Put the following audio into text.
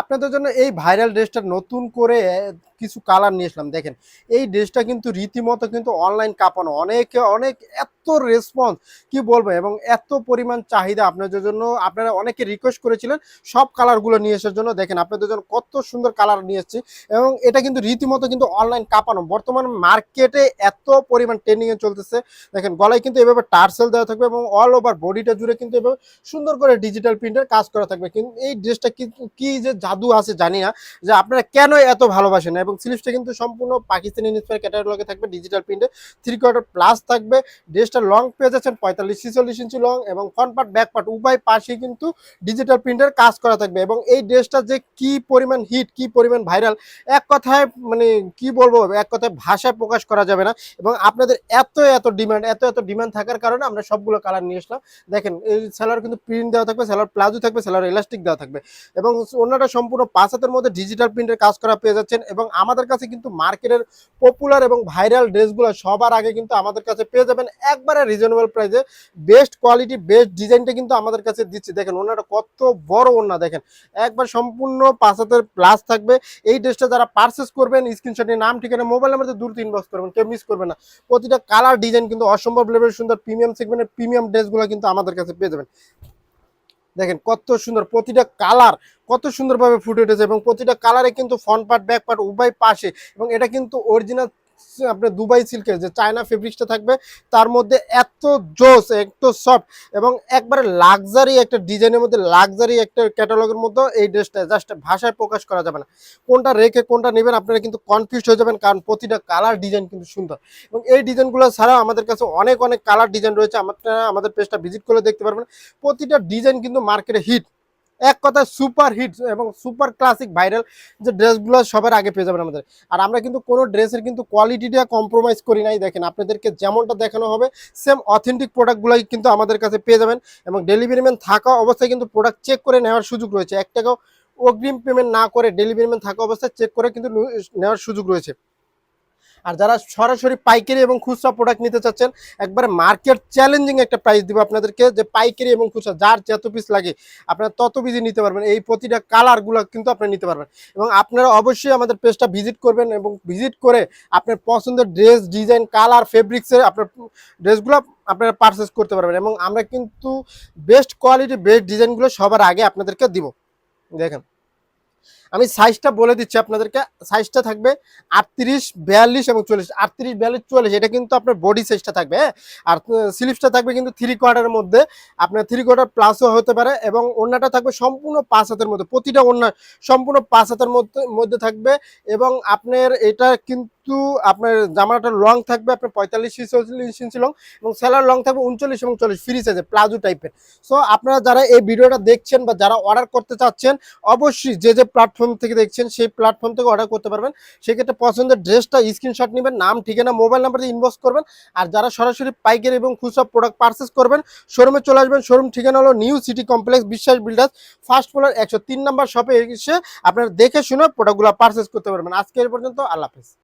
আপনাদের জন্য এই ভাইরাল ড্রেসটা নতুন করে কিছু কালার নিয়ে আসলাম। দেখেন এই ড্রেসটা কিন্তু রীতিমতো কিন্তু অনলাইন কাঁপানো, অনেকে অনেক এত রেসপন্স কি বলবো, এবং এত পরিমাণ চাহিদা আপনাদের জন্য। আপনারা অনেকে রিকোয়েস্ট করেছিলেন সব কালারগুলো নিয়ে আসার জন্য। দেখেন আপনাদের জন্য কত সুন্দর কালার নিয়ে এসেছি, এবং এটা কিন্তু রীতিমতো কিন্তু অনলাইন কাঁপানো। বর্তমান মার্কেটে এত পরিমাণ ট্রেন্ডিংয়ে চলতেছে। দেখেন গলায় কিন্তু এভাবে টার্সেল দেওয়া থাকবে, এবং অল ওভার বডিটা জুড়ে কিন্তু এভাবে সুন্দর করে ডিজিটাল প্রিন্টের কাজ করা থাকবে। কিন্তু এই ড্রেসটা কি যে জাদু আছে জানি না, যে আপনারা কেন এত ভালোবাসেন। এবং স্লিভসটা কিন্তু সম্পূর্ণ পাকিস্তানি ইন্সপায়ার ক্যাটালগে থাকবে, ডিজিটাল প্রিন্টে 3/4 প্লাস থাকবে। ড্রেসটা লং পেয়ে যাচ্ছেন 45-46 ইঞ্চি লং, এবং ফ্রন্ট পার্ট ব্যাক পার্ট উভয় পাশে কিন্তু ডিজিটাল প্রিন্টের কাজ করা থাকবে। এবং এই ড্রেসটা যে কি পরিমাণ হিট, কি পরিমাণ ভাইরাল, এক কথায় মানে কি বলবো, এক কথায় ভাষায় প্রকাশ করা যাবে না। এবং আপনাদের এত ডিমান্ড থাকার কারণে আমরা সবগুলো কালার নিয়ে আসলাম। দেখেন এই সেলার কিন্তু প্রিন্ট দেওয়া থাকবে, সেলার প্লাজো থাকবে, সেলার এলাস্টিক দেওয়া থাকবে, এবং অন্যটা সম্পূর্ণ 5 হাতের মধ্যে ডিজিটাল প্রিন্টের কাজ করা পেয়ে যাচ্ছেন। এবং আমাদের কাছে কিন্তু মার্কেটের পপুলার এবং ভাইরাল ড্রেসগুলো সবার আগে কিন্তু আমাদের কাছে পেয়ে যাবেন একবারে রিজনেবল প্রাইসে। বেস্ট কোয়ালিটি, বেস্ট ডিজাইনটা কিন্তু আমাদের কাছে দিচ্ছি। দেখেন ওনাটা কত বড় ওনা, দেখেন একবার সম্পূর্ণ 5 হাতের প্লাস থাকবে। এই ড্রেসটা যারা পারচেস করবেন স্ক্রিনশট নিয়ে নাম ঠিকানা মোবাইল নাম্বার দ্রুত ইনবক্স করবেন, কেউ মিস করবেন না। প্রতিটা কালার ডিজাইন কিন্তু অসম্ভব লেভেল সুন্দর, প্রিমিয়াম সেগমেন্টের প্রিমিয়াম ড্রেসগুলো কিন্তু আমাদের কাছে পেয়ে যাবেন। দেখেন কত সুন্দর প্রতিটা কালার, কত সুন্দরভাবে ফুটে উঠেছে, এবং প্রতিটা কালারে কিন্তু ফ্রন্ট পার্ট ব্যাক পার্ট উভয় পাশে। এবং এটা কিন্তু অরিজিনাল আপনার দুবাই সিল্কের যে চায়না ফেব্রিক্সটা থাকবে, তার মধ্যে এত জোস, একটু সফট, এবং একবারে লাক্সারি একটা ডিজাইনের মধ্যে, লাক্সারি একটা ক্যাটালগের মধ্যে এই ড্রেসটা জাস্ট ভাষায় প্রকাশ করা যাবে না। কোনটা রেখে কোনটা নেবেন আপনারা কিন্তু কনফিউজ হয়ে যাবেন, কারণ প্রতিটা কালার ডিজাইন কিন্তু সুন্দর। এবং এই ডিজাইনগুলো ছাড়াও আমাদের কাছে অনেক অনেক কালার ডিজাইন রয়েছে, আপনারা আমাদের পেজটা ভিজিট করে দেখতে পারবেন। প্রতিটা ডিজাইন কিন্তু মার্কেটে হিট, এক কথায় সুপার হিট এবং সুপার ক্লাসিক ভাইরাল যে ড্রেসগুলো সবার আগে পেয়ে যাবেন আমাদের। আর আমরা কিন্তু কোনো ড্রেসের কিন্তু কোয়ালিটিটা কম্প্রোমাইজ করি নাই। দেখেন আপনাদেরকে যেমনটা দেখানো হবে সেম অথেন্টিক প্রোডাক্টগুলোই কিন্তু আমাদের কাছে পেয়ে যাবেন। এবং ডেলিভারি ম্যান থাকা অবস্থায় কিন্তু প্রোডাক্ট চেক করে নেওয়ার সুযোগ রয়েছে। 1 টাকাও অগ্রিম পেমেন্ট না করে ডেলিভারি ম্যান থাকা অবস্থায় চেক করে কিন্তু নেওয়ার সুযোগ রয়েছে। আর যারা সরাসরি পাইকারি এবং খুচরা প্রোডাক্ট নিতে চাচ্ছেন, একবারে মার্কেট চ্যালেঞ্জিং একটা প্রাইস দিব আপনাদেরকে, যে পাইকারি এবং খুচরা যার যত পিস লাগে আপনারা তত পিসই নিতে পারবেন। এই প্রতিটা কালারগুলো কিন্তু আপনারা নিতে পারবেন। এবং আপনারা অবশ্যই আমাদের পেজটা ভিজিট করবেন, এবং ভিজিট করে আপনার পছন্দের ড্রেস, ডিজাইন, কালার, ফেব্রিক্সের আপনার ড্রেসগুলো আপনারা পারচেস করতে পারবেন। এবং আমরা কিন্তু বেস্ট কোয়ালিটি, বেস্ট ডিজাইনগুলো সবার আগে আপনাদেরকে দিব। দেখেন আমি সাইজটা বলে দিচ্ছি আপনাদেরকে, সাইজটা থাকবে 38, 42 এবং 40। 38, 42, 44 এটা কিন্তু আপনার বডি সাইজটা থাকবে, হ্যাঁ। আর স্লিভসটা থাকবে কিন্তু 3/4 মধ্যে, আপনার 3/4 প্লাসও হতে পারে। এবং ওড়নাটা থাকবে সম্পূর্ণ 5 হাতের মধ্যে, প্রতিটা ওড়না সম্পূর্ণ 5 হাতের মধ্যে থাকবে। এবং আপনার এটা কিন্তু আপনার জামাটার লং থাকবে আপনার 45-46 ইঞ্চি লং, এবং সেলার লং থাকবে 39 এবং 40 ফ্রি সাইজে প্লাজো টাইপের। সো আপনারা যারা এই ভিডিওটা দেখছেন বা যারা অর্ডার করতে চাচ্ছেন, অবশ্যই যে প্ল্যাটফর্ম থেকে দেখছেন সেই প্ল্যাটফর্ম থেকে অর্ডার করতে পারবেন। সেক্ষেত্রে পছন্দের ড্রেসটা স্ক্রিনশট নেবেন, নাম ঠিকানা মোবাইল নাম্বার দিয়ে ইনবক্স করবেন। আর যারা সরাসরি পাইকারি এবং খুচরা প্রোডাক্ট পারচেস করবেন, শোরুমে চলে আসবেন। শোরুম ঠিকানা হলো নিউ সিটি কমপ্লেক্স, বিশ্বাস বিল্ডার্স, ফার্স্ট ফ্লোর 103 নম্বর শপে এসে আপনারা দেখে শুনে প্রোডাক্টগুলো পারচেস করতে পারবেন। আজকে এই পর্যন্ত, আল্লাহ হাফেজ।